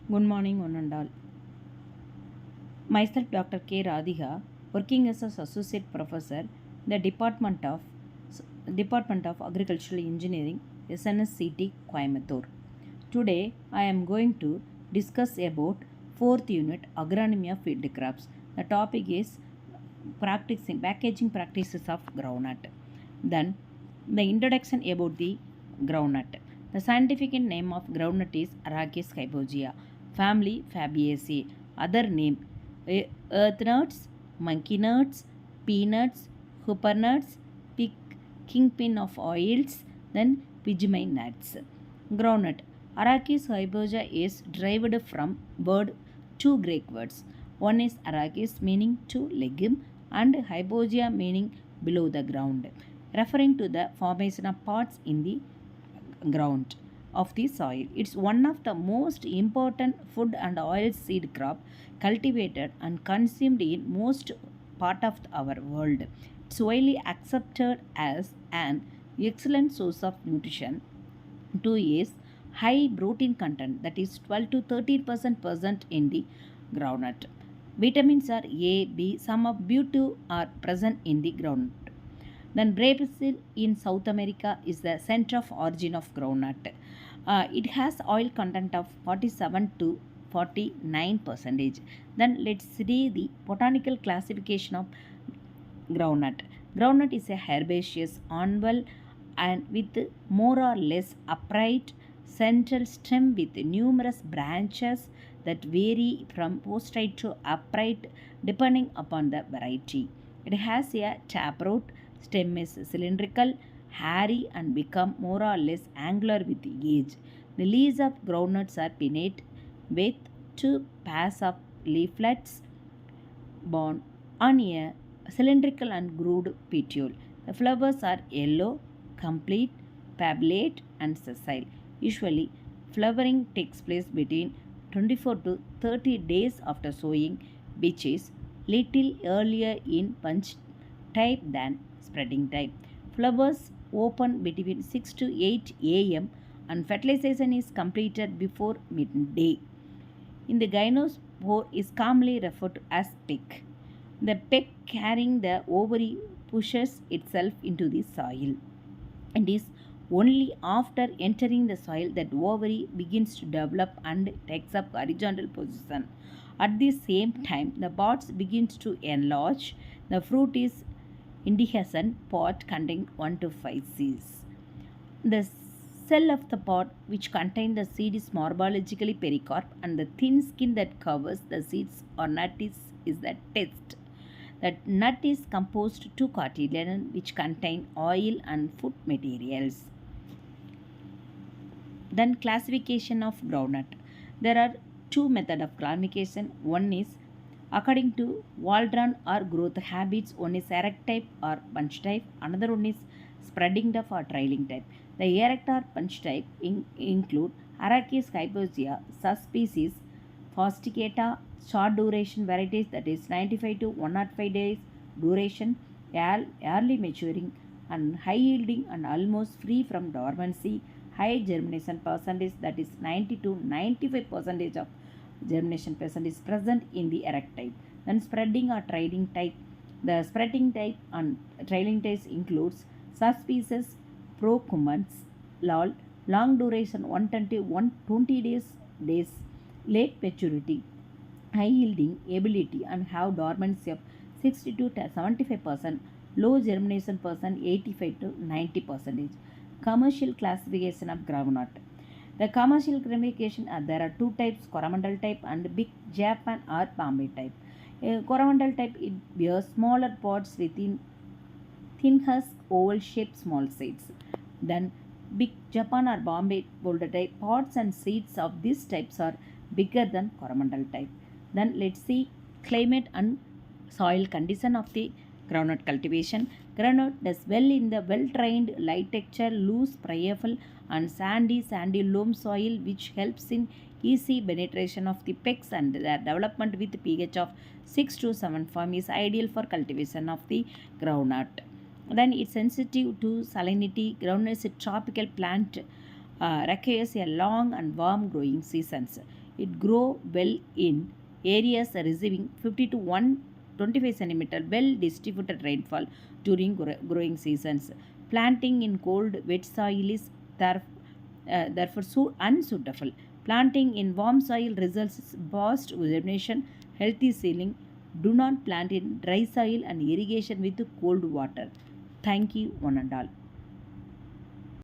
Good morning, one and all. Myself, Dr. K. Radhika, working as an associate professor, the Department of Agricultural Engineering, SNSCT, Coimbatore. Today, I am going to discuss about fourth unit agronomy of field crops. The topic is practicing packaging practices of groundnut. Then, the introduction about the groundnut. The scientific name of groundnut is Arachis hypogaea, family Fabaceae. Other name earth nuts, monkey nuts, peanuts, hooper nuts, pig, kingpin of oils, then pigmy nuts. Groundnut. Arachis hypogaea is derived from word two Greek words. One is arachis meaning to legume and hypogaea meaning below the ground, referring to the formation of parts in the ground of the soil. It's one of the most important food and oil seed crop cultivated and consumed in most part of our world. It's widely accepted as an excellent source of nutrition. Two is high protein content, that is 12 to 13% present in the groundnut. Vitamins are A, B, some of B2 are present in the groundnut. Then Brazil in South America is the center of origin of groundnut. It has oil content of 47 to 49 percentage. Then let's see the botanical classification of groundnut. Groundnut is a herbaceous annual and with more or less upright central stem with numerous branches that vary from postrate to upright depending upon the variety. It has a taproot, stem is cylindrical, hairy and become more or less angular with age. The leaves of groundnuts are pinnate with two pairs of leaflets borne on a cylindrical and grooved petiole. The flowers are yellow, complete, pabulate, and sessile. Usually, flowering takes place between 24 to 30 days after sowing, which is little earlier in bunch type than spreading type. Flowers open between 6 to 8 am and fertilization is completed before midday. In the gynospore is commonly referred to as peck. The peck carrying the ovary pushes itself into the soil. It is only after entering the soil that ovary begins to develop and takes up horizontal position. At the same time, the pods begins to enlarge. The fruit is indehiscent pod containing 1 to 5 seeds. The cell of the pod which contains the seed is morphologically pericarp and the thin skin that covers the seeds or nut is the test. The nut is composed to cartilage which contain oil and food materials. Then classification of groundnut. There are two methods of classification. One is according to Waldron or growth habits. One is erect type or bunch type. Another one is spreading type or trailing type. The erect or bunch type include Arachis hypogaea, subspecies Fasticata, short duration varieties, that is 95 to 105 days duration, early maturing and high yielding and almost free from dormancy, high germination percentage, that is 90 to 95 percentage of germination percent is present in the erect type. Then spreading or trailing type. The spreading type and trailing types includes subspecies Procumbens, lol, long duration 120 120 days, late maturity, high yielding ability and have dormancy of 60 to 75%, low germination percent 85 to 90 percentage. Commercial classification of groundnut. The commercial classification there are two types: coromandel type and big Japan or Bombay type. A coromandel type it bears smaller pods within thin husk, oval shaped small seeds. Then big Japan or Bombay boulder type pods and seeds of these types are bigger than coromandel type. Then let's see climate and soil condition of the groundnut cultivation. Groundnut does well in the well-drained, light texture, loose, friable and sandy loam soil which helps in easy penetration of the pecks and their development with pH of 6 to 7 form is ideal for cultivation of the groundnut. Then it's sensitive to salinity. Groundnut is a tropical plant requires a long and warm growing seasons. It grows well in areas receiving 50 to 125 centimeter well distributed rainfall during growing seasons. Planting in cold, wet soil is therefore so unsuitable. Planting in warm soil results in fast germination, healthy seedling. Do not plant in dry soil and irrigation with cold water. Thank you, one and all.